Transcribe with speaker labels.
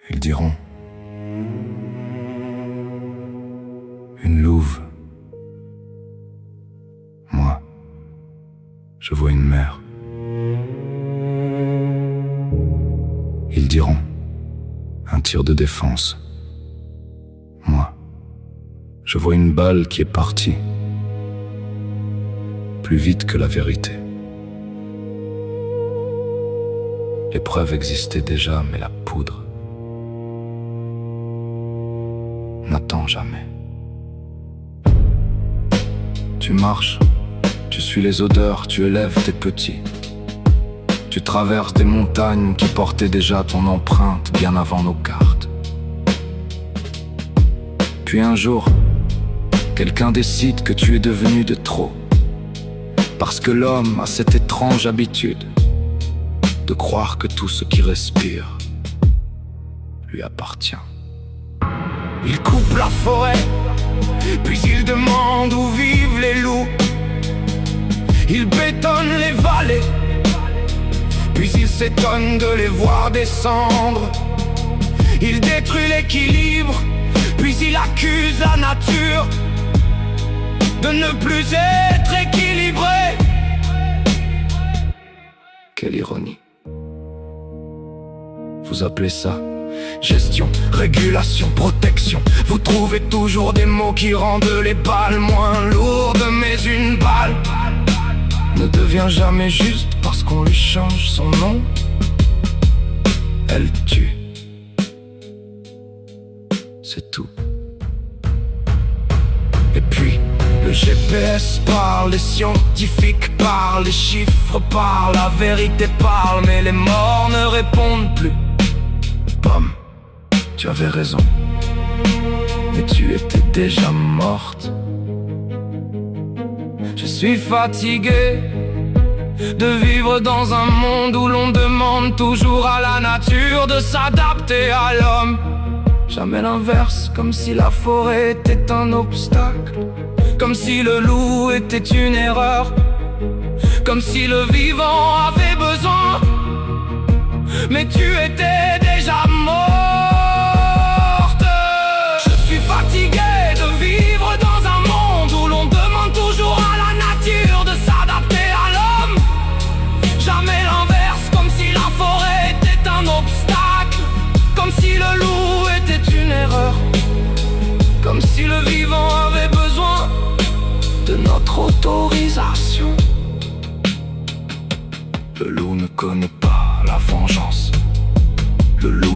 Speaker 1: Ils diront une louve. Moi, je vois une mer. Ils diront un tir de défense. Moi, je vois une balle qui est partie plus vite que la vérité. Les preuves existaient déjà, mais la poudre n'attend jamais. Tu marches, tu suis les odeurs, tu élèves tes petits. Tu traverses des montagnes qui portaient déjà ton empreinte bien avant nos cartes. Puis un jour, quelqu'un décide que tu es devenu de trop. Parce que l'homme a cette étrange habitude de croire que tout ce qui respire lui appartient.
Speaker 2: Il coupe la forêt, puis il demande où vivent les loups. Il bétonne les vallées, puis il s'étonne de les voir descendre. Il détruit l'équilibre, puis il accuse la nature de ne plus être équilibrée.
Speaker 1: Quelle ironie. Vous appelez ça gestion, régulation, protection.
Speaker 2: Vous trouvez toujours des mots qui rendent les balles moins lourdes. Mais une balle
Speaker 1: ne devient jamais juste parce qu'on lui change son nom. Elle tue. C'est tout.
Speaker 2: Et puis le GPS parle, les scientifiques parlent, les chiffres parlent, la vérité parle, mais les morts ne répondent plus.
Speaker 1: Pomme, tu avais raison, mais tu étais déjà morte.
Speaker 2: Je suis fatigué de vivre dans un monde où l'on demande toujours à la nature de s'adapter à l'homme. Jamais l'inverse, comme si la forêt était un obstacle, comme si le loup était une erreur, comme si le vivant avait besoin, mais tu étais déjà morte. Je suis fatigué de vivre dans un monde où l'on demande toujours à la nature de s'adapter à l'homme. Jamais l'inverse, comme si la forêt était un obstacle, comme si le loup était une erreur, comme si le vivant avait besoin de notre autorisation.
Speaker 1: Le loup ne connaît pas la vengeance. Le loup